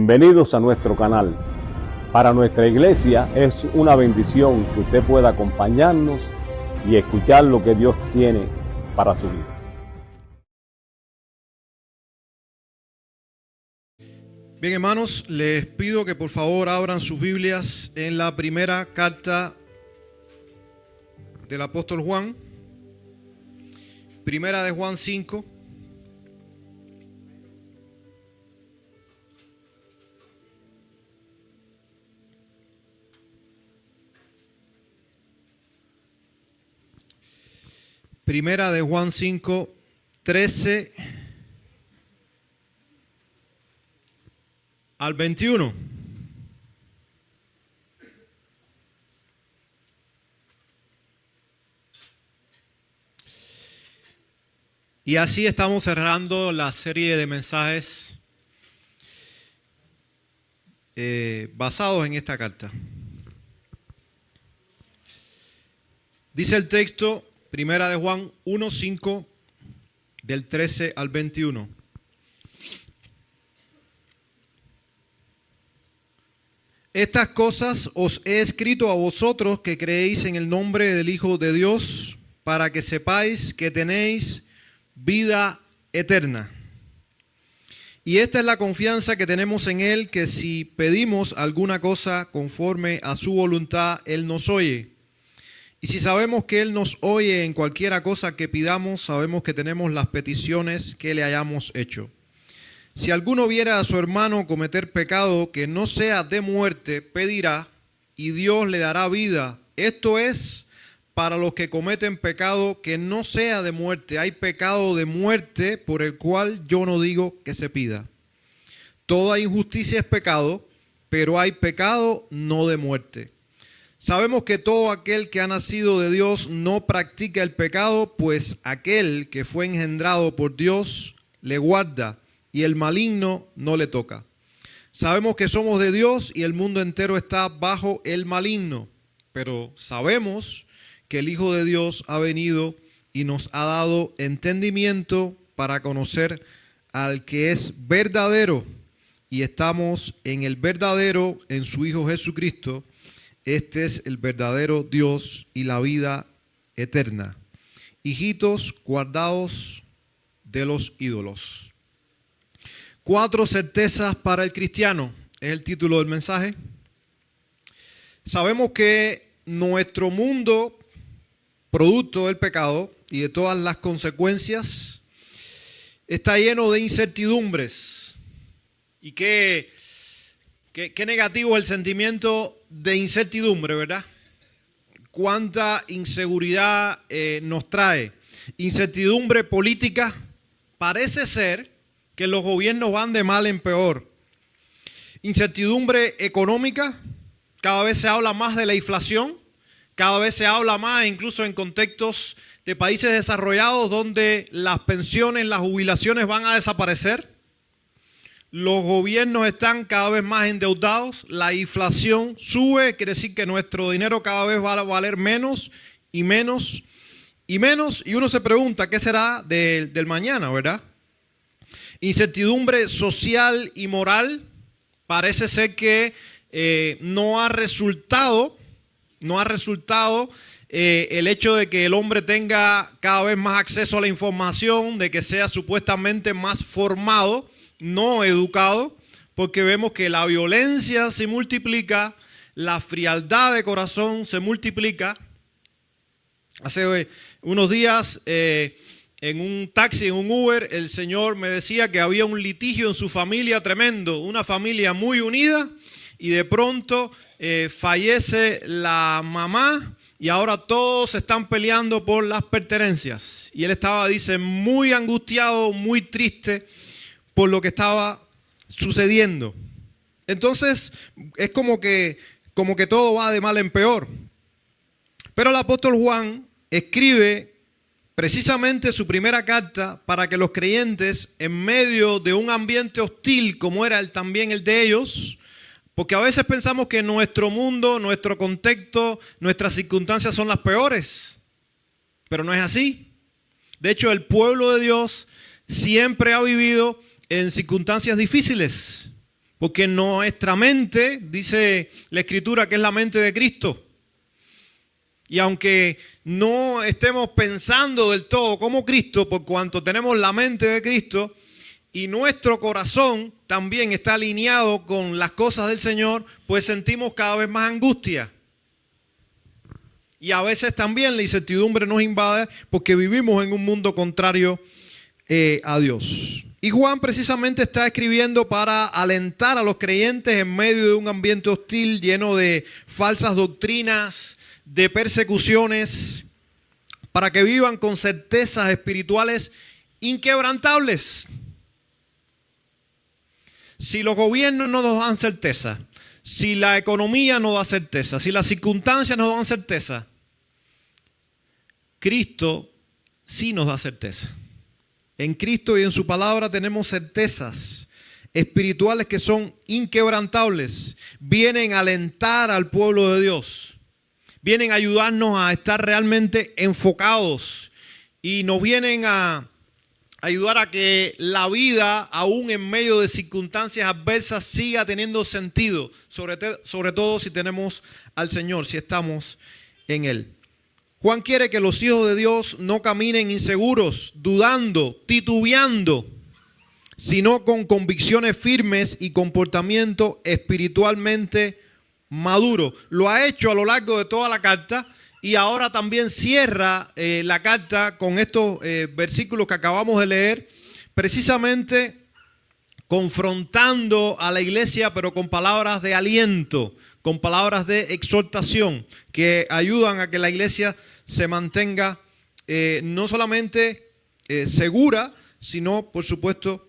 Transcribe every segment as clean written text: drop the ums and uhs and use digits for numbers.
Bienvenidos a nuestro canal. Para nuestra iglesia es una bendición que usted pueda acompañarnos y escuchar lo que Dios tiene para su vida. Bien, hermanos, les pido que por favor abran sus Biblias en la primera carta del apóstol Juan, primera de Juan 5. Primera de Juan 5, 13 al 21. Y así estamos cerrando la serie de mensajes basados en esta carta. Dice el texto, Primera de Juan 1:5, del 13 al 21. Estas cosas os he escrito a vosotros que creéis en el nombre del Hijo de Dios, para que sepáis que tenéis vida eterna. Y esta es la confianza que tenemos en Él, que si pedimos alguna cosa conforme a su voluntad, Él nos oye. Y si sabemos que Él nos oye en cualquiera cosa que pidamos, sabemos que tenemos las peticiones que le hayamos hecho. Si alguno viera a su hermano cometer pecado que no sea de muerte, pedirá y Dios le dará vida. Esto es para los que cometen pecado que no sea de muerte. Hay pecado de muerte por el cual yo no digo que se pida. Toda injusticia es pecado, pero hay pecado no de muerte. Sabemos que todo aquel que ha nacido de Dios no practica el pecado, pues aquel que fue engendrado por Dios le guarda y el maligno no le toca. Sabemos que somos de Dios y el mundo entero está bajo el maligno, pero sabemos que el Hijo de Dios ha venido y nos ha dado entendimiento para conocer al que es verdadero, y estamos en el verdadero, en su Hijo Jesucristo. Este es el verdadero Dios y la vida eterna. Hijitos guardados de los ídolos. 4 certezas para el cristiano es el título del mensaje. Sabemos que nuestro mundo, producto del pecado y de todas las consecuencias, está lleno de incertidumbres. Y qué negativo el sentimiento de incertidumbre, ¿verdad? Cuánta inseguridad nos trae. Incertidumbre política. Parece ser que los gobiernos van de mal en peor. Incertidumbre económica. Cada vez se habla más de la inflación. Cada vez se habla más, incluso en contextos de países desarrollados, donde las pensiones, las jubilaciones van a desaparecer. Los gobiernos están cada vez más endeudados, la inflación sube, quiere decir que nuestro dinero cada vez va a valer menos y menos y menos. Y uno se pregunta, ¿qué será del mañana, verdad? Incertidumbre social y moral. Parece ser que no ha resultado el hecho de que el hombre tenga cada vez más acceso a la información, de que sea supuestamente más formado, no educado, porque vemos que la violencia se multiplica, la frialdad de corazón se multiplica. Hace unos días en un taxi, en un Uber, el señor me decía que había un litigio en su familia tremendo, una familia muy unida, y de pronto fallece la mamá y ahora todos están peleando por las pertenencias. Y él estaba, dice, muy angustiado, muy triste por lo que estaba sucediendo. Entonces es como que todo va de mal en peor. Pero el apóstol Juan escribe precisamente su primera carta para que los creyentes, en medio de un ambiente hostil como era también el de ellos, porque a veces pensamos que nuestro mundo, nuestro contexto, nuestras circunstancias son las peores, pero no es así. De hecho, el pueblo de Dios siempre ha vivido en circunstancias difíciles. Porque nuestra mente, dice la Escritura, que es la mente de Cristo. Y aunque no estemos pensando del todo como Cristo, por cuanto tenemos la mente de Cristo y nuestro corazón también está alineado con las cosas del Señor, pues sentimos cada vez más angustia. Y a veces también la incertidumbre nos invade porque vivimos en un mundo contrario a Dios. Y Juan precisamente está escribiendo para alentar a los creyentes en medio de un ambiente hostil lleno de falsas doctrinas, de persecuciones, para que vivan con certezas espirituales inquebrantables. Si los gobiernos no nos dan certeza, si la economía no da certeza, si las circunstancias no dan certeza, Cristo sí nos da certeza. En Cristo y en su palabra tenemos certezas espirituales que son inquebrantables. Vienen a alentar al pueblo de Dios. Vienen a ayudarnos a estar realmente enfocados y nos vienen a ayudar a que la vida, aún en medio de circunstancias adversas, siga teniendo sentido, sobre todo si tenemos al Señor, si estamos en Él. Juan quiere que los hijos de Dios no caminen inseguros, dudando, titubeando, sino con convicciones firmes y comportamiento espiritualmente maduro. Lo ha hecho a lo largo de toda la carta y ahora también cierra la carta con estos versículos que acabamos de leer, precisamente confrontando a la iglesia, pero con palabras de aliento, con palabras de exhortación que ayudan a que la iglesia se mantenga no solamente segura, sino por supuesto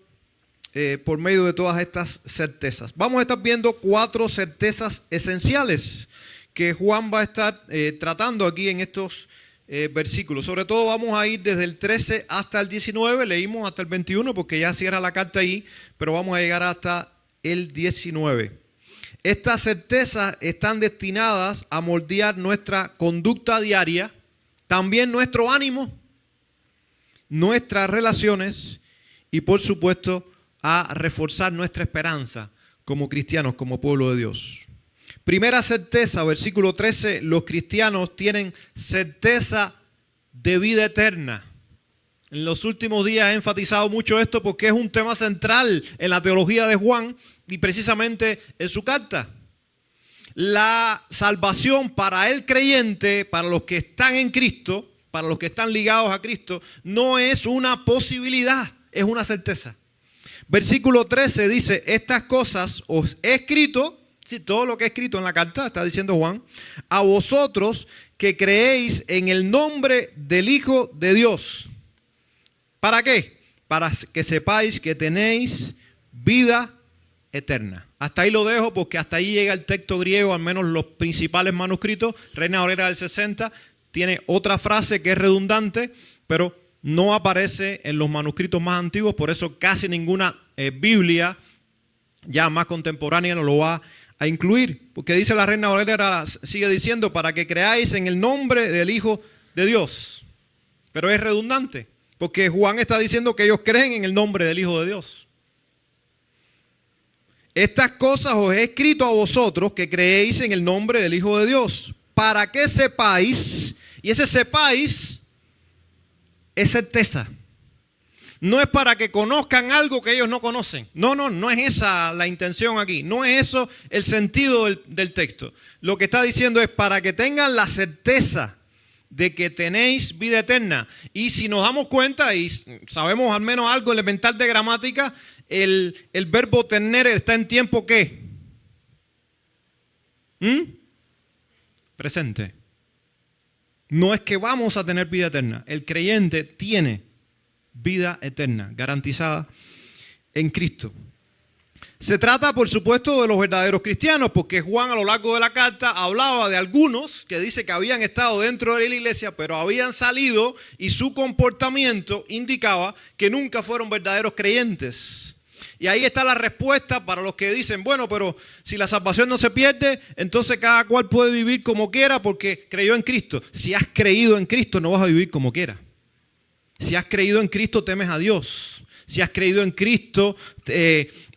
por medio de todas estas certezas. Vamos a estar viendo 4 certezas esenciales que Juan va a estar tratando aquí en estos versículos. Sobre todo vamos a ir desde el 13 hasta el 19, leímos hasta el 21 porque ya cierra la carta ahí, pero vamos a llegar hasta el 19. Estas certezas están destinadas a moldear nuestra conducta diaria, también nuestro ánimo, nuestras relaciones y por supuesto a reforzar nuestra esperanza como cristianos, como pueblo de Dios. Primera certeza, versículo 13, los cristianos tienen certeza de vida eterna. En los últimos días he enfatizado mucho esto porque es un tema central en la teología de Juan y precisamente en su carta. La salvación para el creyente, para los que están en Cristo, para los que están ligados a Cristo, no es una posibilidad, es una certeza. Versículo 13 dice, estas cosas os he escrito, sí, todo lo que he escrito en la carta, está diciendo Juan, a vosotros que creéis en el nombre del Hijo de Dios. ¿Para qué? Para que sepáis que tenéis vida eterna. Hasta ahí lo dejo porque hasta ahí llega el texto griego, al menos los principales manuscritos. Reina Valera del 60 tiene otra frase que es redundante, pero no aparece en los manuscritos más antiguos, por eso casi ninguna Biblia ya más contemporánea no lo va a incluir. Porque dice la Reina Valera, sigue diciendo, para que creáis en el nombre del Hijo de Dios. Pero es redundante, porque Juan está diciendo que ellos creen en el nombre del Hijo de Dios. Estas cosas os he escrito a vosotros que creéis en el nombre del Hijo de Dios, para que sepáis, y ese sepáis es certeza. No es para que conozcan algo que ellos no conocen. No es esa la intención aquí. No es eso el sentido del texto. Lo que está diciendo es para que tengan la certeza de que tenéis vida eterna. Y si nos damos cuenta y sabemos al menos algo elemental de gramática, el verbo tener está en tiempo ¿qué? Presente. No es que vamos a tener vida eterna. El creyente tiene vida eterna garantizada en Cristo. Se trata, por supuesto, de los verdaderos cristianos, porque Juan a lo largo de la carta hablaba de algunos que dice que habían estado dentro de la iglesia, pero habían salido y su comportamiento indicaba que nunca fueron verdaderos creyentes. Y ahí está la respuesta para los que dicen, bueno, pero si la salvación no se pierde, entonces cada cual puede vivir como quiera porque creyó en Cristo. Si has creído en Cristo, no vas a vivir como quiera. Si has creído en Cristo, temes a Dios. si has creído en Cristo,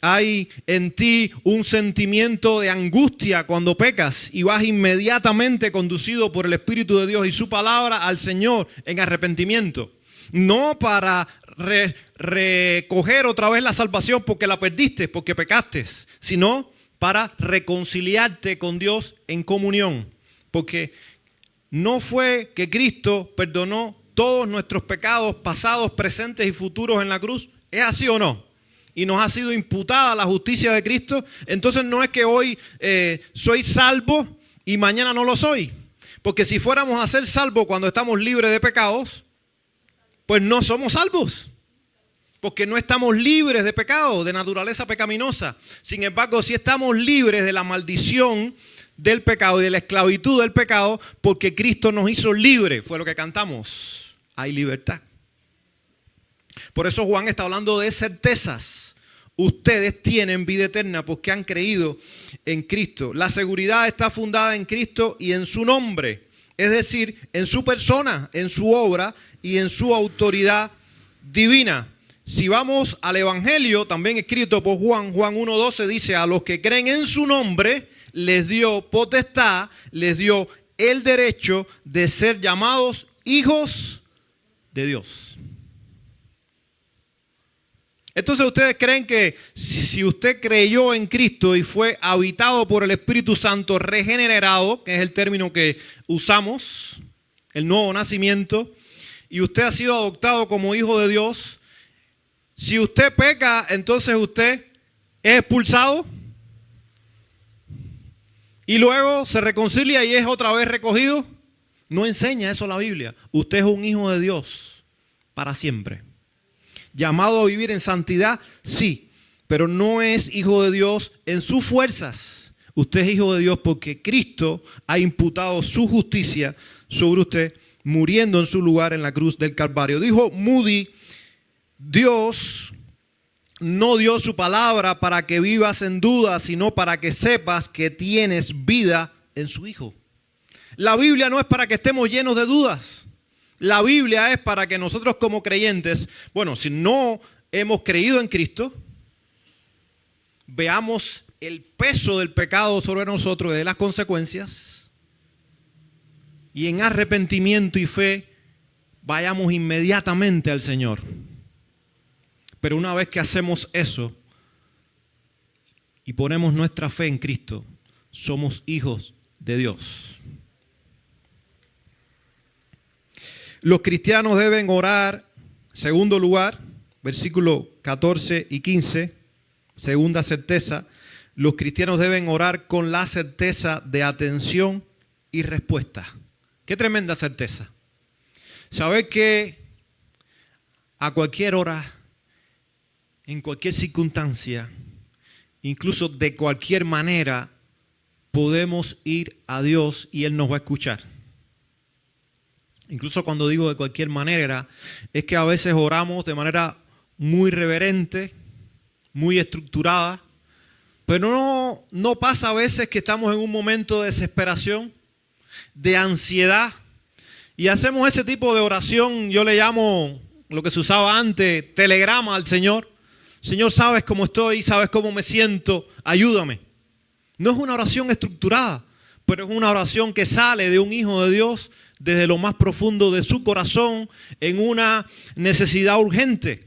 hay en ti un sentimiento de angustia cuando pecas y vas inmediatamente conducido por el Espíritu de Dios y su palabra al Señor en arrepentimiento. No para recoger otra vez la salvación porque la perdiste, porque pecaste, sino para reconciliarte con Dios en comunión. Porque no fue que Cristo perdonó todos nuestros pecados pasados, presentes y futuros en la cruz. ¿Es así o no? Y nos ha sido imputada la justicia de Cristo. Entonces no es que hoy soy salvo y mañana no lo soy. Porque si fuéramos a ser salvos cuando estamos libres de pecados, pues no somos salvos. Porque no estamos libres de pecado, de naturaleza pecaminosa. Sin embargo, sí estamos libres de la maldición del pecado y de la esclavitud del pecado, porque Cristo nos hizo libres. Fue lo que cantamos. Hay libertad. Por eso Juan está hablando de certezas. Ustedes tienen vida eterna porque han creído en Cristo. La seguridad está fundada en Cristo y en su nombre. Es decir, en su persona, en su obra y en su autoridad divina. Si vamos al Evangelio, también escrito por Juan, Juan 1:12 dice: a los que creen en su nombre, les dio potestad, les dio el derecho de ser llamados hijos de Dios. Entonces ustedes creen que si usted creyó en Cristo y fue habitado por el Espíritu Santo, regenerado, que es el término que usamos, el nuevo nacimiento, y usted ha sido adoptado como hijo de Dios, si usted peca, entonces usted es expulsado y luego se reconcilia y es otra vez recogido. No enseña eso la Biblia. Usted es un hijo de Dios para siempre. Llamado a vivir en santidad, sí, pero no es hijo de Dios en sus fuerzas. Usted es hijo de Dios porque Cristo ha imputado su justicia sobre usted, muriendo en su lugar en la cruz del Calvario. Dijo Moody: Dios no dio su palabra para que vivas en duda, sino para que sepas que tienes vida en su Hijo. La Biblia no es para que estemos llenos de dudas. La Biblia es para que nosotros como creyentes, bueno, si no hemos creído en Cristo, veamos el peso del pecado sobre nosotros y de las consecuencias, y en arrepentimiento y fe vayamos inmediatamente al Señor. Pero una vez que hacemos eso y ponemos nuestra fe en Cristo, somos hijos de Dios. Los cristianos deben orar, segundo lugar, versículos 14 y 15, segunda certeza. Los cristianos deben orar con la certeza de atención y respuesta. Qué tremenda certeza. Saber que a cualquier hora, en cualquier circunstancia, incluso de cualquier manera, podemos ir a Dios y Él nos va a escuchar. Incluso cuando digo de cualquier manera, es que a veces oramos de manera muy reverente, muy estructurada, pero no pasa a veces que estamos en un momento de desesperación, de ansiedad, y hacemos ese tipo de oración. Yo le llamo lo que se usaba antes, telegrama al Señor. Señor, sabes cómo estoy, sabes cómo me siento, ayúdame. No es una oración estructurada, pero es una oración que sale de un hijo de Dios desde lo más profundo de su corazón en una necesidad urgente,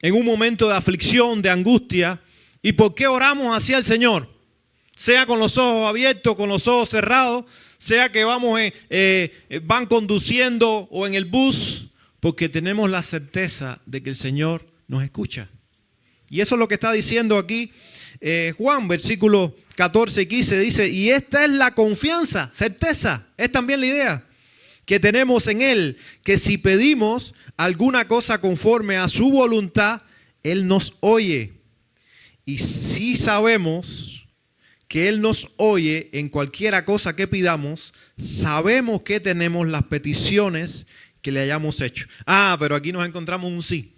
en un momento de aflicción, de angustia. ¿Y por qué oramos hacia el Señor? Sea con los ojos abiertos, con los ojos cerrados, sea que van conduciendo o en el bus, porque tenemos la certeza de que el Señor nos escucha. Y eso es lo que está diciendo aquí Juan, versículo 14 y 15, dice: y esta es la confianza, certeza, es también la idea que tenemos en Él, que si pedimos alguna cosa conforme a su voluntad, Él nos oye. Y si sabemos que Él nos oye en cualquiera cosa que pidamos, sabemos que tenemos las peticiones que le hayamos hecho. Pero aquí nos encontramos un sí.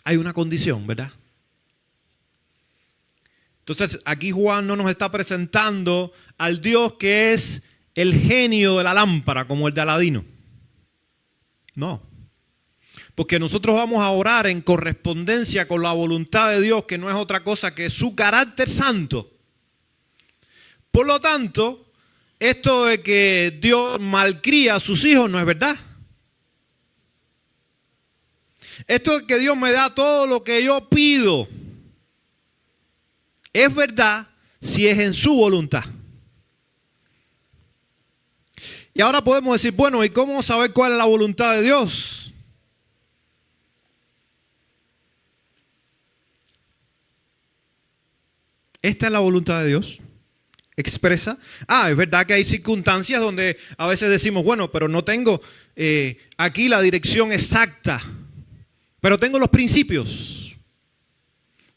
Hay una condición, ¿verdad? Entonces aquí Juan no nos está presentando al Dios que es el genio de la lámpara, como el de Aladino. No. Porque nosotros vamos a orar en correspondencia con la voluntad de Dios, que no es otra cosa que su carácter santo. Por lo tanto, esto de que Dios malcría a sus hijos no es verdad. Esto de que Dios me da todo lo que yo pido es verdad si es en su voluntad. Y ahora podemos decir, bueno, ¿y cómo saber cuál es la voluntad de Dios? Esta es la voluntad de Dios. Expresa. Es verdad que hay circunstancias donde a veces decimos, bueno, pero no tengo aquí la dirección exacta, pero tengo los principios.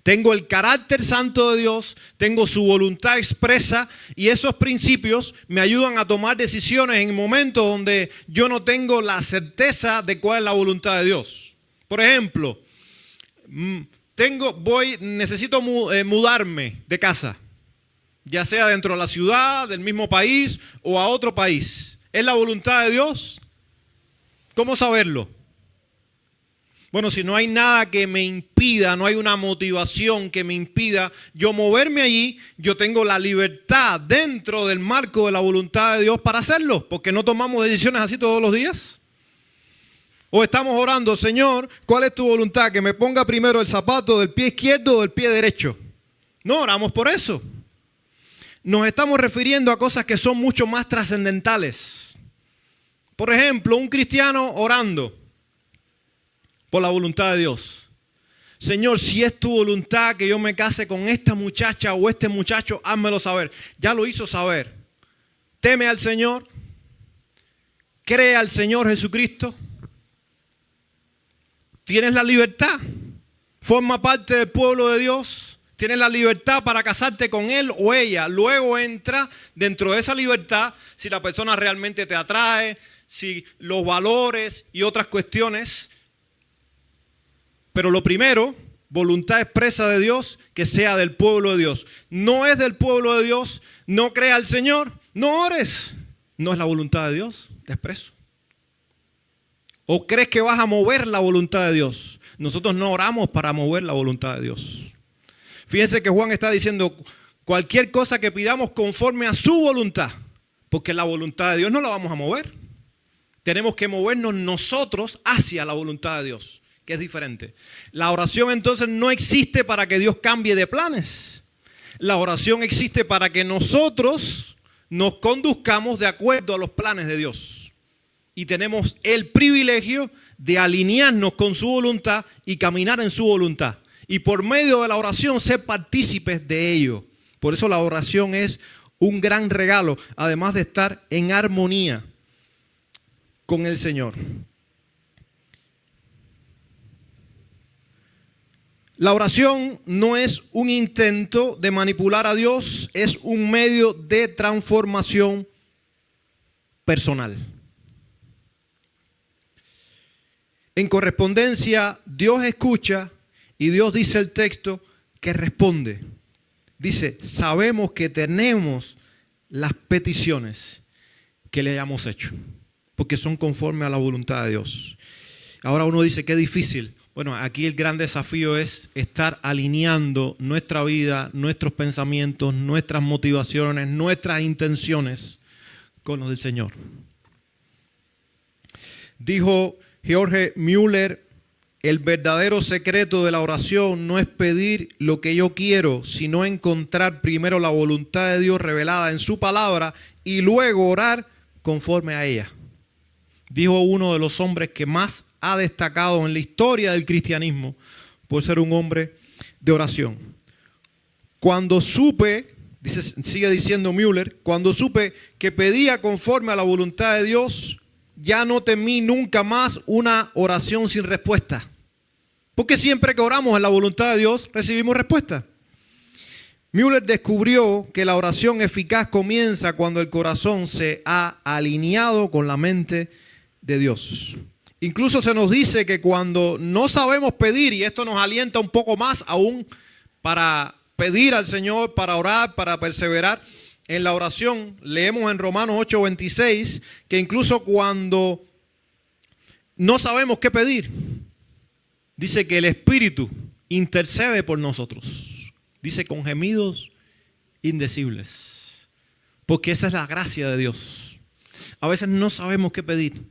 Tengo el carácter santo de Dios, tengo su voluntad expresa y esos principios me ayudan a tomar decisiones en momentos donde yo no tengo la certeza de cuál es la voluntad de Dios. Por ejemplo, necesito mudarme de casa, ya sea dentro de la ciudad, del mismo país o a otro país. ¿Es la voluntad de Dios? ¿Cómo saberlo? Bueno, si no hay nada que me impida, no hay una motivación que me impida yo moverme allí, yo tengo la libertad dentro del marco de la voluntad de Dios para hacerlo, porque no tomamos decisiones así todos los días. O estamos orando, Señor, ¿cuál es tu voluntad? Que me ponga primero el zapato del pie izquierdo o del pie derecho. No oramos por eso. Nos estamos refiriendo a cosas que son mucho más trascendentales. Por ejemplo, un cristiano orando por la voluntad de Dios. Señor, si es tu voluntad que yo me case con esta muchacha o este muchacho, házmelo saber. Ya lo hizo saber. Teme al Señor. Cree al Señor Jesucristo. Tienes la libertad. Forma parte del pueblo de Dios. Tienes la libertad para casarte con él o ella. Luego entra dentro de esa libertad si la persona realmente te atrae, si los valores y otras cuestiones. Pero lo primero, voluntad expresa de Dios, que sea del pueblo de Dios. No es del pueblo de Dios, no crea al Señor, no ores. No es la voluntad de Dios, te expreso. ¿O crees que vas a mover la voluntad de Dios? Nosotros no oramos para mover la voluntad de Dios. Fíjense que Juan está diciendo cualquier cosa que pidamos conforme a su voluntad, porque la voluntad de Dios no la vamos a mover. Tenemos que movernos nosotros hacia la voluntad de Dios, que es diferente. La oración entonces no existe para que Dios cambie de planes. La oración existe para que nosotros nos conduzcamos de acuerdo a los planes de Dios. Y tenemos el privilegio de alinearnos con su voluntad y caminar en su voluntad. Y por medio de la oración ser partícipes de ello. Por eso la oración es un gran regalo, además de estar en armonía con el Señor. La oración no es un intento de manipular a Dios, es un medio de transformación personal. En correspondencia, Dios escucha y Dios dice el texto que responde. Dice, sabemos que tenemos las peticiones que le hayamos hecho, porque son conforme a la voluntad de Dios. Ahora uno dice, qué difícil. Bueno, aquí el gran desafío es estar alineando nuestra vida, nuestros pensamientos, nuestras motivaciones, nuestras intenciones con los del Señor. Dijo George Mueller, el verdadero secreto de la oración no es pedir lo que yo quiero, sino encontrar primero la voluntad de Dios revelada en su palabra y luego orar conforme a ella. Dijo uno de los hombres que más ha destacado en la historia del cristianismo por ser un hombre de oración. Cuando supe, sigue diciendo Mueller, cuando supe que pedía conforme a la voluntad de Dios, ya no temí nunca más una oración sin respuesta. Porque siempre que oramos en la voluntad de Dios, recibimos respuesta. Mueller descubrió que la oración eficaz comienza cuando el corazón se ha alineado con la mente de Dios. Incluso se nos dice que cuando no sabemos pedir, y esto nos alienta un poco más aún para pedir al Señor, para orar, para perseverar en la oración, leemos en Romanos 8:26 que incluso cuando no sabemos qué pedir, dice que el Espíritu intercede por nosotros. Dice con gemidos indecibles. Porque esa es la gracia de Dios. A veces no sabemos qué pedir.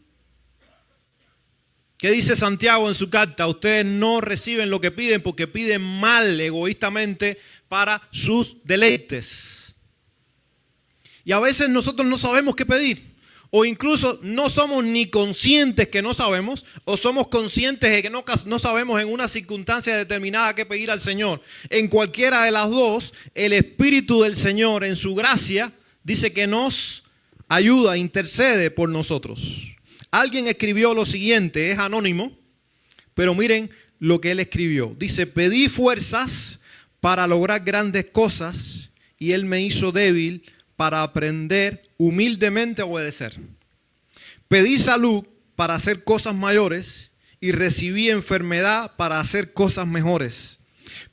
¿Qué dice Santiago en su carta? Ustedes no reciben lo que piden porque piden mal, egoístamente, para sus deleites. Y a veces nosotros no sabemos qué pedir. O incluso no somos ni conscientes que no sabemos, o somos conscientes de que no sabemos en una circunstancia determinada qué pedir al Señor. En cualquiera de las dos, el Espíritu del Señor en su gracia dice que nos ayuda, intercede por nosotros. Alguien escribió lo siguiente, es anónimo, pero miren lo que él escribió. Dice, pedí fuerzas para lograr grandes cosas y él me hizo débil para aprender humildemente a obedecer. Pedí salud para hacer cosas mayores y recibí enfermedad para hacer cosas mejores.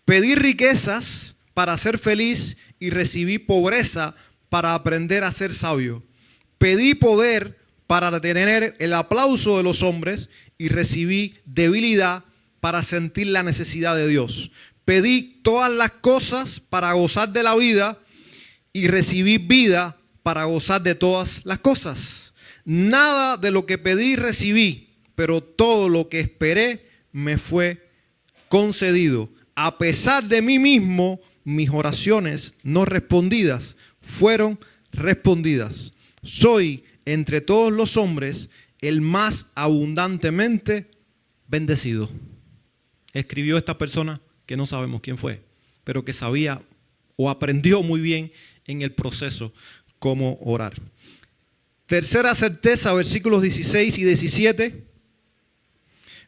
Pedí riquezas para ser feliz y recibí pobreza para aprender a ser sabio. Pedí poder para tener el aplauso de los hombres y recibí debilidad para sentir la necesidad de Dios. Pedí todas las cosas para gozar de la vida y recibí vida para gozar de todas las cosas. Nada de lo que pedí recibí, pero todo lo que esperé me fue concedido. A pesar de mí mismo, mis oraciones no respondidas fueron respondidas. Soy entre todos los hombres el más abundantemente bendecido. Escribió esta persona que no sabemos quién fue, pero que sabía o aprendió muy bien en el proceso cómo orar. Tercera certeza, versículos 16 y 17.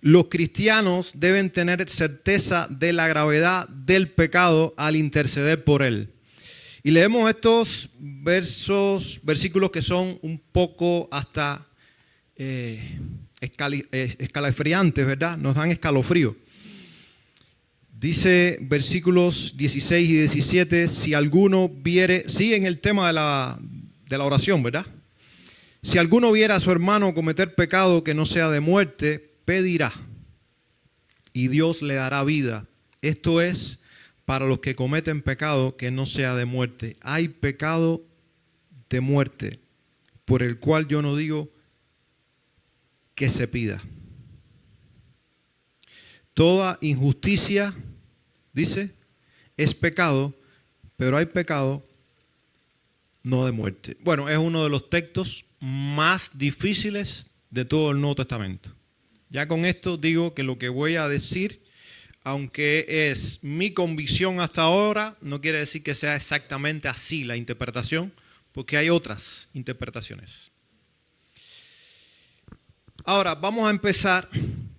Los cristianos deben tener certeza de la gravedad del pecado al interceder por él. Y leemos estos versículos que son un poco hasta escalofriantes, ¿verdad? Nos dan escalofrío. Dice versículos 16 y 17, si alguno viere, en el tema de la oración, ¿verdad? Si alguno viera a su hermano cometer pecado que no sea de muerte, pedirá y Dios le dará vida. Esto es para los que cometen pecado que no sea de muerte. Hay pecado de muerte por el cual yo no digo que se pida. Toda injusticia, dice, es pecado, pero hay pecado no de muerte. Bueno, es uno de los textos más difíciles de todo el Nuevo Testamento. Ya con esto digo que lo que voy a decir, aunque es mi convicción hasta ahora, no quiere decir que sea exactamente así la interpretación, porque hay otras interpretaciones. Ahora, vamos a empezar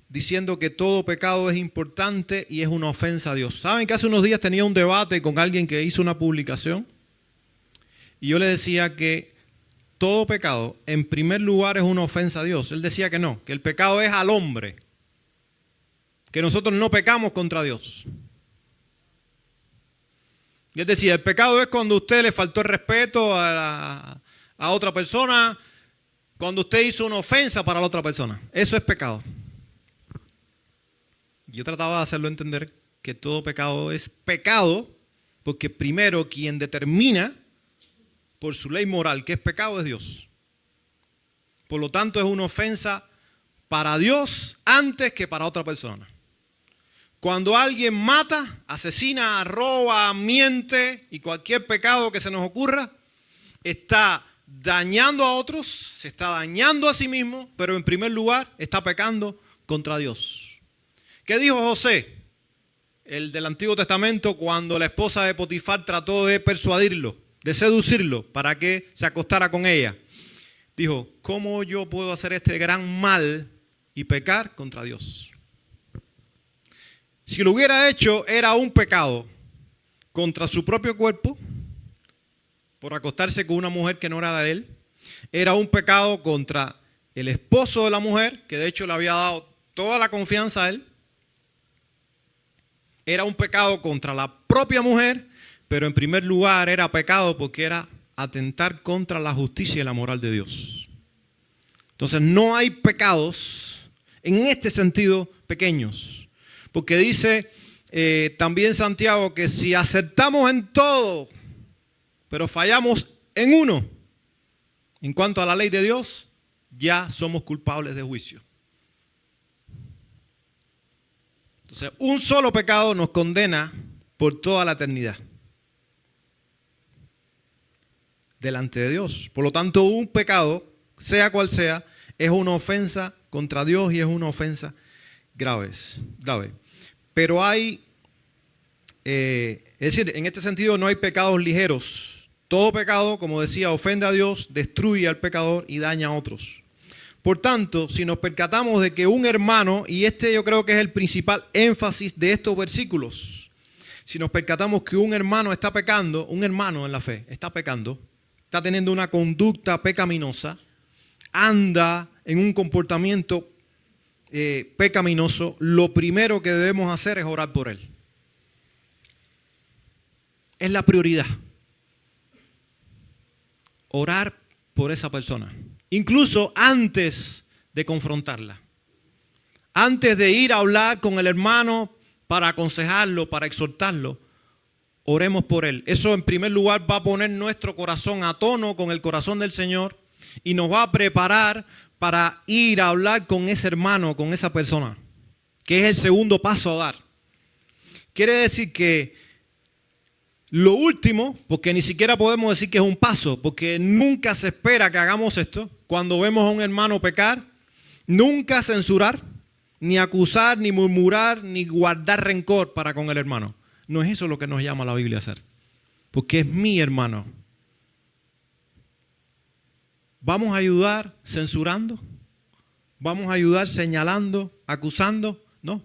diciendo que todo pecado es importante y es una ofensa a Dios. ¿Saben que hace unos días tenía un debate con alguien que hizo una publicación? Y yo le decía que todo pecado, en primer lugar, es una ofensa a Dios. Él decía que no, que el pecado es al hombre, que nosotros no pecamos contra Dios. Y él decía, el pecado es cuando usted le faltó el respeto a otra persona, cuando usted hizo una ofensa para la otra persona. Eso es pecado. Yo trataba de hacerlo entender que todo pecado es pecado, porque primero quien determina por su ley moral que es pecado es Dios. Por lo tanto es una ofensa para Dios antes que para otra persona. Cuando alguien mata, asesina, roba, miente y cualquier pecado que se nos ocurra, está dañando a otros, se está dañando a sí mismo, pero en primer lugar está pecando contra Dios. ¿Qué dijo José, el del Antiguo Testamento, cuando la esposa de Potifar trató de persuadirlo, de seducirlo para que se acostara con ella? Dijo, ¿cómo yo puedo hacer este gran mal y pecar contra Dios? Si lo hubiera hecho, era un pecado contra su propio cuerpo, por acostarse con una mujer que no era de él. Era un pecado contra el esposo de la mujer, que de hecho le había dado toda la confianza a él. Era un pecado contra la propia mujer, pero en primer lugar era pecado porque era atentar contra la justicia y la moral de Dios. Entonces no hay pecados en este sentido pequeños. Porque dice también Santiago que si acertamos en todo, pero fallamos en uno, en cuanto a la ley de Dios, ya somos culpables de juicio. Entonces, un solo pecado nos condena por toda la eternidad delante de Dios. Por lo tanto, un pecado, sea cual sea, es una ofensa contra Dios y es una ofensa grave. Pero hay, es decir, en este sentido no hay pecados ligeros. Todo pecado, como decía, ofende a Dios, destruye al pecador y daña a otros. Por tanto, si nos percatamos de que un hermano, y este yo creo que es el principal énfasis de estos versículos, si nos percatamos que un hermano está pecando, un hermano en la fe está pecando, está teniendo una conducta pecaminosa, anda en un comportamiento pecaminoso, lo primero que debemos hacer es orar por él. Es la prioridad. Orar por esa persona. Incluso antes de confrontarla. Antes de ir a hablar con el hermano para aconsejarlo, para exhortarlo, oremos por él. Eso en primer lugar va a poner nuestro corazón a tono con el corazón del Señor y nos va a preparar para ir a hablar con ese hermano, con esa persona, que es el segundo paso a dar. Quiere decir que lo último, porque ni siquiera podemos decir que es un paso, porque nunca se espera que hagamos esto, cuando vemos a un hermano pecar, nunca censurar, ni acusar, ni murmurar, ni guardar rencor para con el hermano. No es eso lo que nos llama la Biblia a hacer, porque es mi hermano. ¿Vamos a ayudar censurando? ¿Vamos a ayudar señalando, acusando? No.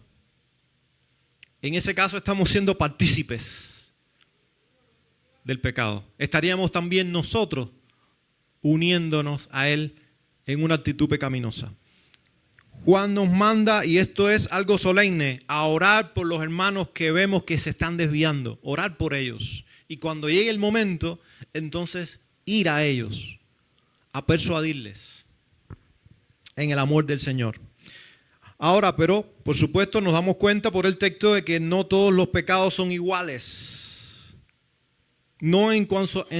En ese caso estamos siendo partícipes del pecado. Estaríamos también nosotros uniéndonos a él en una actitud pecaminosa. Juan nos manda, y esto es algo solemne, a orar por los hermanos que vemos que se están desviando. Orar por ellos. Y cuando llegue el momento, entonces ir a ellos, a persuadirles en el amor del Señor. Ahora, pero, por supuesto, nos damos cuenta por el texto de que no todos los pecados son iguales. No en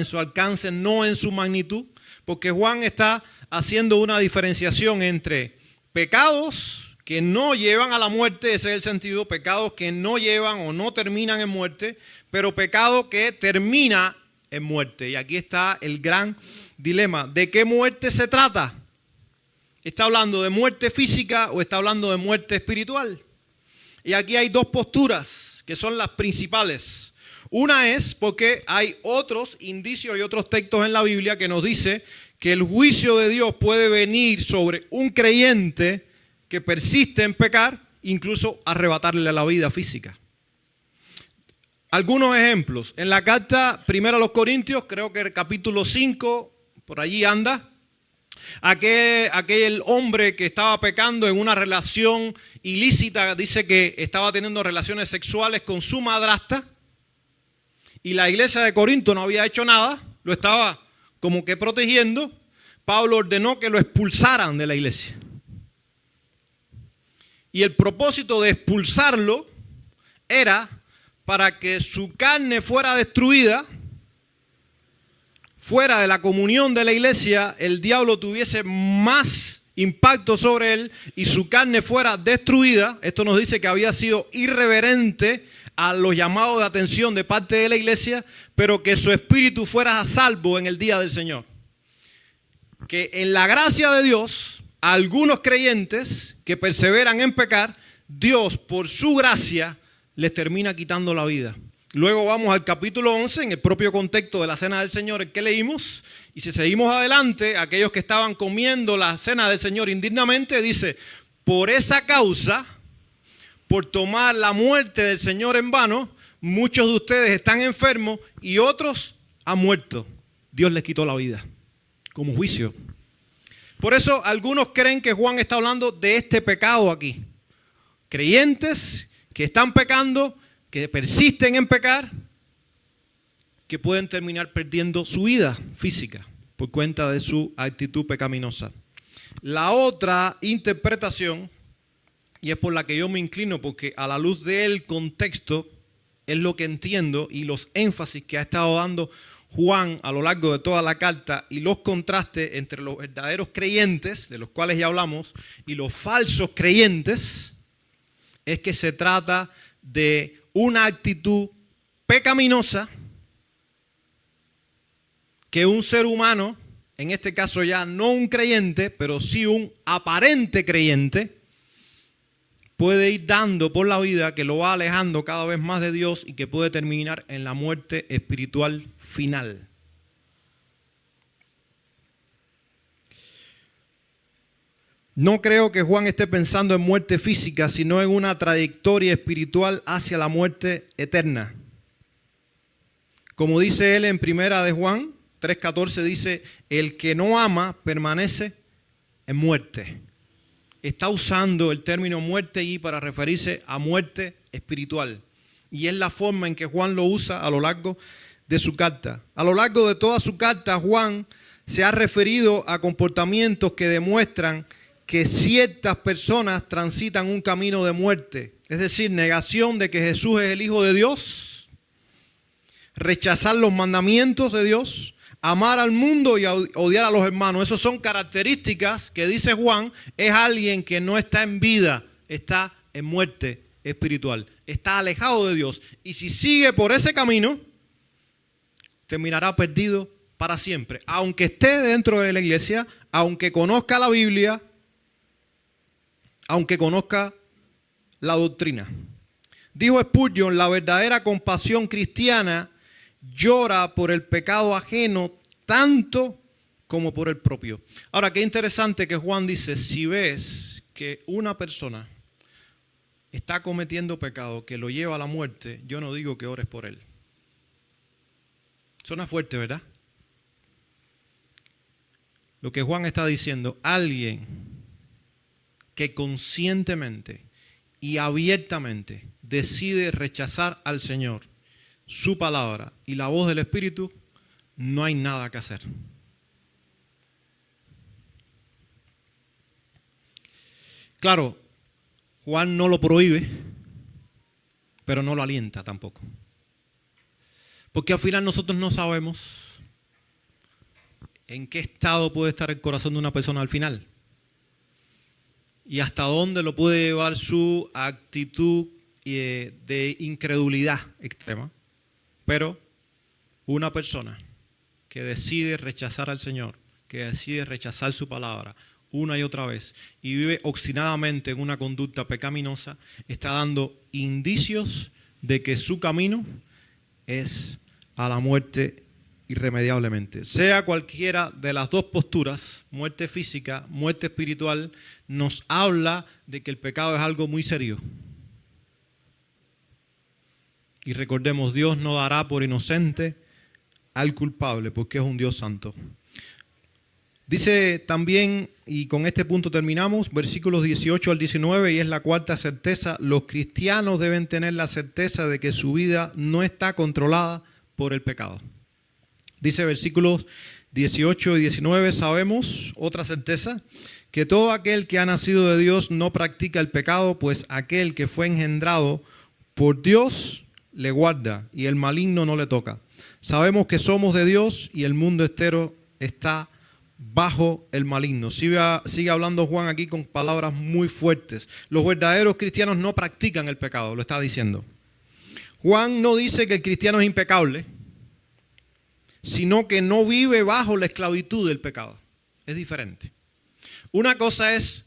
su alcance, no en su magnitud, porque Juan está haciendo una diferenciación entre pecados que no llevan a la muerte, ese es el sentido, pecados que no llevan o no terminan en muerte, pero pecado que termina en muerte. Y aquí está el gran dilema. ¿De qué muerte se trata? ¿Está hablando de muerte física o está hablando de muerte espiritual? Y aquí hay dos posturas que son las principales. Una es porque hay otros indicios y otros textos en la Biblia que nos dice que el juicio de Dios puede venir sobre un creyente que persiste en pecar, incluso arrebatarle la vida física. Algunos ejemplos. En la carta primera a los Corintios, creo que el capítulo 5, por allí anda, aquel hombre que estaba pecando en una relación ilícita, dice que estaba teniendo relaciones sexuales con su madrastra, y la iglesia de Corinto no había hecho nada, lo estaba como que protegiendo. Pablo ordenó que lo expulsaran de la iglesia. Y el propósito de expulsarlo era para que su carne fuera destruida, fuera de la comunión de la iglesia, el diablo tuviese más impacto sobre él y su carne fuera destruida. Esto nos dice que había sido irreverente a los llamados de atención de parte de la iglesia, pero que su espíritu fuera a salvo en el día del Señor. Que en la gracia de Dios, a algunos creyentes que perseveran en pecar, Dios por su gracia les termina quitando la vida. Luego vamos al capítulo 11, en el propio contexto de la cena del Señor, el que leímos. Y si seguimos adelante, aquellos que estaban comiendo la cena del Señor indignamente, dice, por esa causa, por tomar la muerte del Señor en vano, muchos de ustedes están enfermos y otros han muerto. Dios les quitó la vida como juicio. Por eso algunos creen que Juan está hablando de este pecado aquí. Creyentes que están pecando, que persisten en pecar, que pueden terminar perdiendo su vida física por cuenta de su actitud pecaminosa. La otra interpretación y es por la que yo me inclino, porque a la luz del contexto es lo que entiendo y los énfasis que ha estado dando Juan a lo largo de toda la carta y los contrastes entre los verdaderos creyentes, de los cuales ya hablamos, y los falsos creyentes, es que se trata de una actitud pecaminosa que un ser humano, en este caso ya no un creyente, pero sí un aparente creyente, puede ir dando por la vida, que lo va alejando cada vez más de Dios y que puede terminar en la muerte espiritual final. No creo que Juan esté pensando en muerte física, sino en una trayectoria espiritual hacia la muerte eterna. Como dice él en primera de Juan 3:14, dice, el que no ama permanece en muerte. Está usando el término muerte y para referirse a muerte espiritual. Y es la forma en que Juan lo usa a lo largo de su carta. A lo largo de toda su carta, Juan se ha referido a comportamientos que demuestran que ciertas personas transitan un camino de muerte. Es decir, negación de que Jesús es el Hijo de Dios, rechazar los mandamientos de Dios, amar al mundo y odiar a los hermanos. Esas son características que dice Juan, es alguien que no está en vida, está en muerte espiritual, está alejado de Dios. Y si sigue por ese camino, terminará perdido para siempre. Aunque esté dentro de la iglesia, aunque conozca la Biblia, aunque conozca la doctrina. Dijo Spurgeon, la verdadera compasión cristiana llora por el pecado ajeno tanto como por el propio. Ahora, qué interesante que Juan dice, si ves que una persona está cometiendo pecado que lo lleva a la muerte, yo no digo que ores por él. Suena fuerte, ¿verdad? Lo que Juan está diciendo, alguien que conscientemente y abiertamente decide rechazar al Señor, su palabra y la voz del Espíritu, no hay nada que hacer. Claro, Juan no lo prohíbe, pero no lo alienta tampoco. Porque al final nosotros no sabemos en qué estado puede estar el corazón de una persona al final. Y hasta dónde lo puede llevar su actitud de incredulidad extrema. Pero una persona que decide rechazar al Señor, que decide rechazar su palabra una y otra vez y vive obstinadamente en una conducta pecaminosa, está dando indicios de que su camino es a la muerte irremediablemente. Sea cualquiera de las dos posturas, muerte física, muerte espiritual, nos habla de que el pecado es algo muy serio. Y recordemos, Dios no dará por inocente al culpable, porque es un Dios santo. Dice también, y con este punto terminamos, versículos 18 al 19, y es la cuarta certeza, los cristianos deben tener la certeza de que su vida no está controlada por el pecado. Dice versículos 18 y 19, sabemos, otra certeza, que todo aquel que ha nacido de Dios no practica el pecado, pues aquel que fue engendrado por Dios le guarda y el maligno no le toca. Sabemos que somos de Dios y el mundo entero está bajo el maligno. Sigue hablando Juan aquí con palabras muy fuertes. Los verdaderos cristianos no practican el pecado, lo está diciendo. Juan no dice que el cristiano es impecable, sino que no vive bajo la esclavitud del pecado. Es diferente. Una cosa es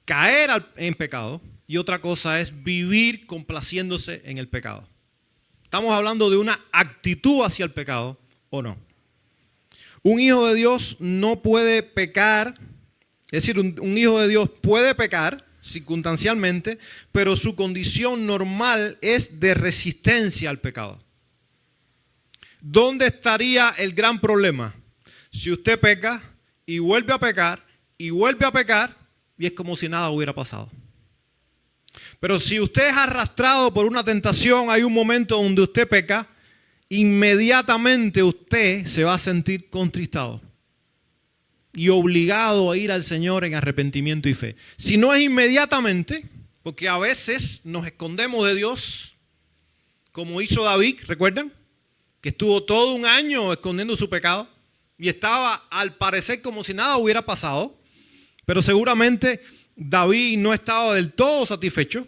caer en pecado y otra cosa es vivir complaciéndose en el pecado. ¿Estamos hablando de una actitud hacia el pecado o no? Un hijo de Dios no puede pecar, es decir, un hijo de Dios puede pecar circunstancialmente, pero su condición normal es de resistencia al pecado. ¿Dónde estaría el gran problema? Si usted peca y vuelve a pecar y vuelve a pecar y es como si nada hubiera pasado. Pero si usted es arrastrado por una tentación, hay un momento donde usted peca, inmediatamente usted se va a sentir contristado y obligado a ir al Señor en arrepentimiento y fe. Si no es inmediatamente, Porque a veces nos escondemos de Dios, como hizo David, ¿recuerdan? Que estuvo todo un año escondiendo su pecado y estaba al parecer como si nada hubiera pasado. Pero seguramente David no estaba del todo satisfecho,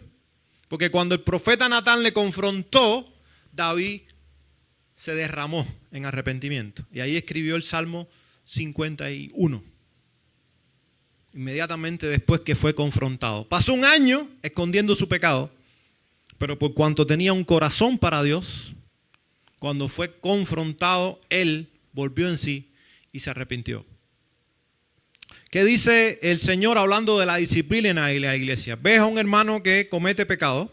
porque cuando el profeta Natán le confrontó, David se derramó en arrepentimiento. Y ahí escribió el Salmo 51. Inmediatamente después que fue confrontado. Pasó un año escondiendo su pecado, pero por cuanto tenía un corazón para Dios, cuando fue confrontado, él volvió en sí y se arrepintió. ¿Qué dice el Señor hablando de la disciplina en la iglesia? ¿Ves a un hermano que comete pecado?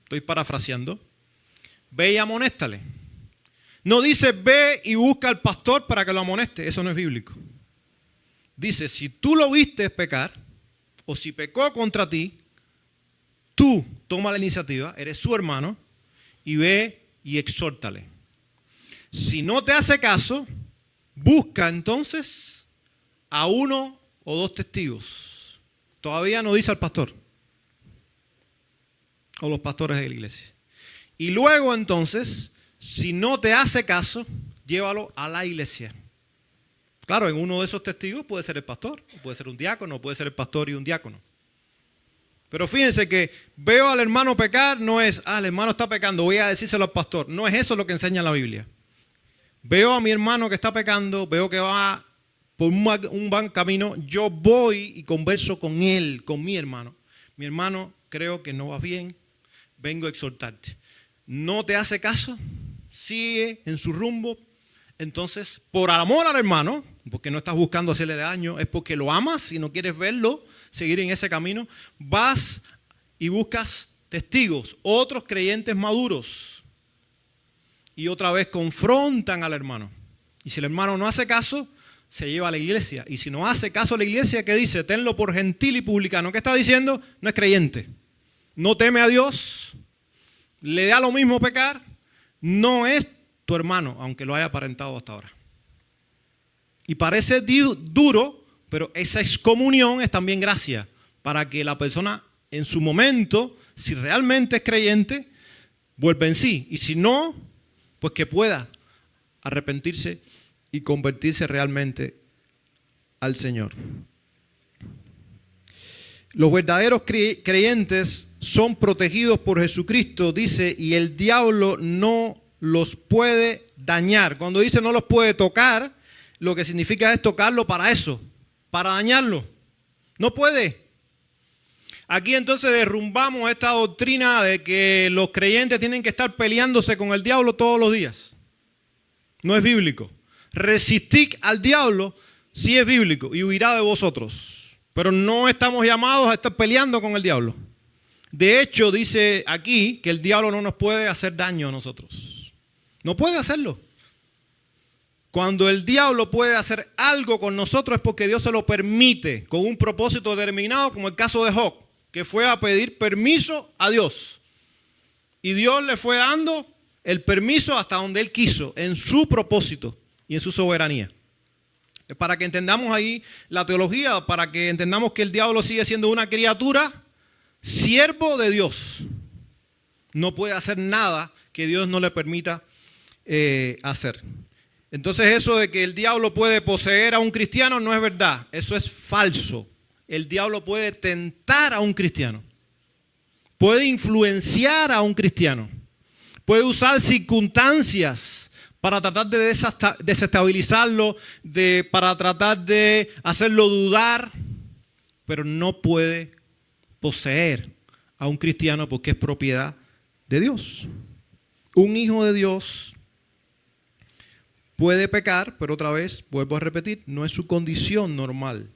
Estoy parafraseando. Ve y amonéstale. No dice ve y busca al pastor para que lo amoneste. Eso no es bíblico. Dice, si tú lo viste pecar, o si pecó contra ti, tú toma la iniciativa, eres su hermano, y ve y exhórtale. Si no te hace caso, busca entonces a 1 o 2 testigos. Todavía no dice al pastor, o los pastores de la iglesia. Y luego entonces, si no te hace caso, llévalo a la iglesia. Claro, en uno de esos testigos puede ser el pastor, puede ser un diácono, puede ser el pastor y un diácono. Pero fíjense que veo al hermano pecar, no es, el hermano está pecando, voy a decírselo al pastor. No es eso lo que enseña la Biblia. Veo a mi hermano que está pecando, veo que va por un buen camino, yo voy y converso con él, con mi hermano. Mi hermano, creo que no va bien, vengo a exhortarte. No te hace caso, sigue en su rumbo. Entonces, por amor al hermano, porque no estás buscando hacerle daño, es porque lo amas y no quieres verlo, seguir en ese camino, vas y buscas testigos, otros creyentes maduros, y otra vez confrontan al hermano. Y si el hermano no hace caso, se lleva a la iglesia. Y si no hace caso a la iglesia, ¿qué dice? Tenlo por gentil y publicano. ¿Qué está diciendo? No es creyente. No teme a Dios, le da lo mismo pecar, no es tu hermano, aunque lo haya aparentado hasta ahora. Y parece duro, pero esa excomunión es también gracia, para que la persona en su momento, si realmente es creyente, vuelva en sí. Y si no, pues que pueda arrepentirse y convertirse realmente al Señor. Los verdaderos creyentes son protegidos por Jesucristo, dice, y el diablo no los puede dañar. Cuando dice no los puede tocar, lo que significa es tocarlo para eso, para dañarlo. No puede. Aquí entonces derrumbamos esta doctrina de que los creyentes tienen que estar peleándose con el diablo todos los días. No es bíblico. Resistid al diablo sí es bíblico y huirá de vosotros. Pero no estamos llamados a estar peleando con el diablo. De hecho, dice aquí que el diablo no nos puede hacer daño a nosotros. No puede hacerlo. Cuando el diablo puede hacer algo con nosotros es porque Dios se lo permite con un propósito determinado, como el caso de Job, que fue a pedir permiso a Dios. Y Dios le fue dando el permiso hasta donde él quiso, en su propósito y en su soberanía. Para que entendamos ahí la teología, para que entendamos que el diablo sigue siendo una criatura, siervo de Dios. No puede hacer nada que Dios no le permita hacer. Entonces eso de que el diablo puede poseer a un cristiano no es verdad, eso es falso. El diablo puede tentar a un cristiano, puede influenciar a un cristiano, puede usar circunstancias para tratar de desestabilizarlo, para tratar de hacerlo dudar, pero no puede poseer a un cristiano porque es propiedad de Dios. Un hijo de Dios puede pecar, pero otra vez, vuelvo a repetir, no es su condición normal.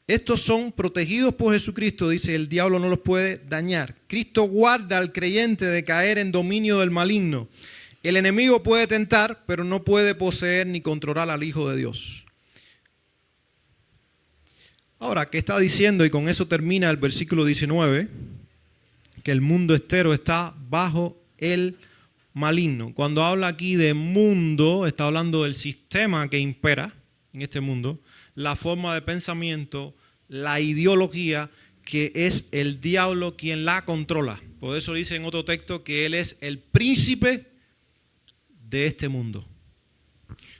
Estos son protegidos por Jesucristo, dice, el diablo no los puede dañar. Cristo guarda al creyente de caer en dominio del maligno. El enemigo puede tentar, pero no puede poseer ni controlar al Hijo de Dios. Ahora, ¿qué está diciendo? Y con eso termina el versículo 19, que el mundo entero está bajo el maligno. Cuando habla aquí de mundo, está hablando del sistema que impera en este mundo, la forma de pensamiento la ideología, que es el diablo quien la controla. Por eso dice en otro texto que él es el príncipe de este mundo.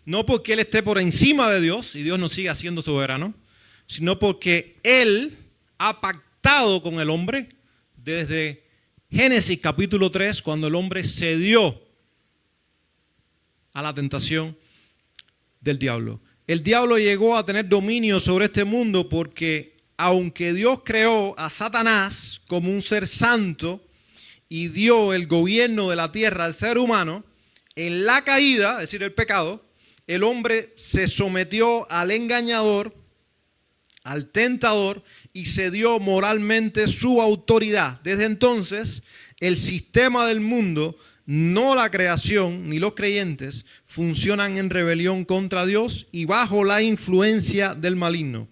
No porque él esté por encima de Dios y Dios no siga siendo soberano, sino porque él ha pactado con el hombre desde Génesis capítulo 3, cuando el hombre cedió a la tentación del diablo. El diablo llegó a tener dominio sobre este mundo porque aunque Dios creó a Satanás como un ser santo y dio el gobierno de la tierra al ser humano, en la caída, es decir, el pecado, el hombre se sometió al engañador, al tentador, y cedió moralmente su autoridad. Desde entonces, el sistema del mundo, no la creación ni los creyentes, funcionan en rebelión contra Dios y bajo la influencia del maligno.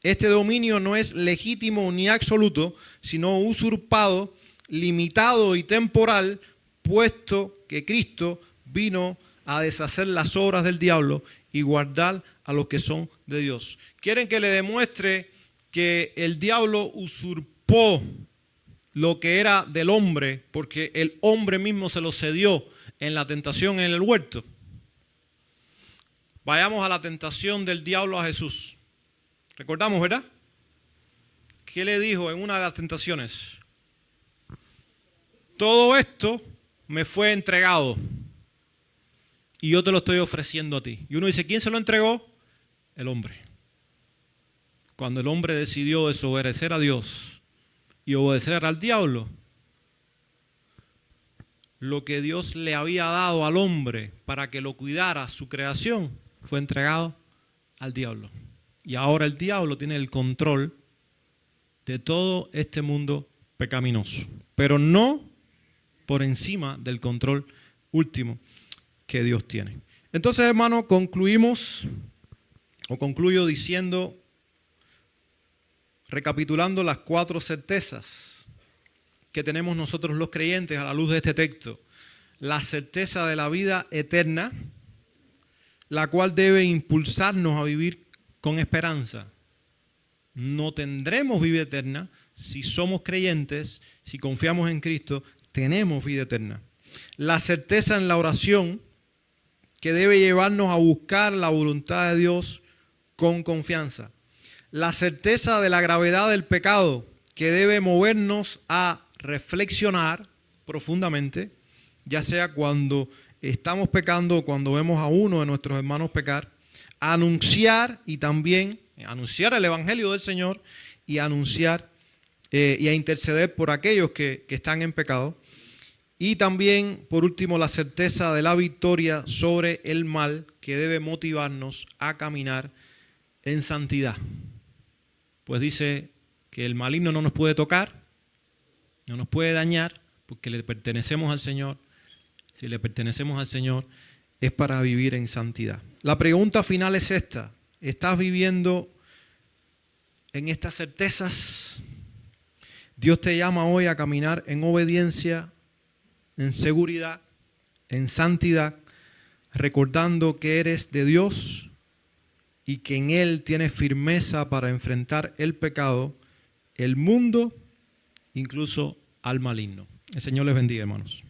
Este dominio no es legítimo ni absoluto, sino usurpado, limitado y temporal, puesto que Cristo vino a deshacer las obras del diablo y guardar a los que son de Dios. ¿Quieren que le demuestre que el diablo usurpó lo que era del hombre porque el hombre mismo se lo cedió en la tentación en el huerto? Vayamos a la tentación del diablo a Jesús. Recordamos, ¿verdad? ¿Qué le dijo en una de las tentaciones? Todo esto me fue entregado y yo te lo estoy ofreciendo a ti. Y uno dice, ¿quién se lo entregó? El hombre. Cuando el hombre decidió desobedecer a Dios y obedecer al diablo, lo que Dios le había dado al hombre para que lo cuidara, su creación, fue entregado al diablo. Y ahora el diablo tiene el control de todo este mundo pecaminoso, pero no por encima del control último que Dios tiene. Entonces, hermano, concluyo diciendo, recapitulando las 4 certezas que tenemos nosotros los creyentes a la luz de este texto. La certeza de la vida eterna, la cual debe impulsarnos a vivir con esperanza. No tendremos vida eterna si somos creyentes, si confiamos en Cristo, tenemos vida eterna. La certeza en la oración, que debe llevarnos a buscar la voluntad de Dios con confianza. La certeza de la gravedad del pecado, que debe movernos a reflexionar profundamente, ya sea cuando estamos pecando o cuando vemos a uno de nuestros hermanos pecar, a anunciar y también anunciar el evangelio del Señor y anunciar y a interceder por aquellos que están en pecado. Y también, por último, la certeza de la victoria sobre el mal, que debe motivarnos a caminar en santidad. Pues dice que el maligno no nos puede tocar, no nos puede dañar, porque le pertenecemos al Señor. Si le pertenecemos al Señor, es para vivir en santidad. La pregunta final es esta: ¿estás viviendo en estas certezas? Dios te llama hoy a caminar en obediencia, en seguridad, en santidad, recordando que eres de Dios y que en Él tienes firmeza para enfrentar el pecado, el mundo, incluso al maligno. El Señor les bendiga, hermanos.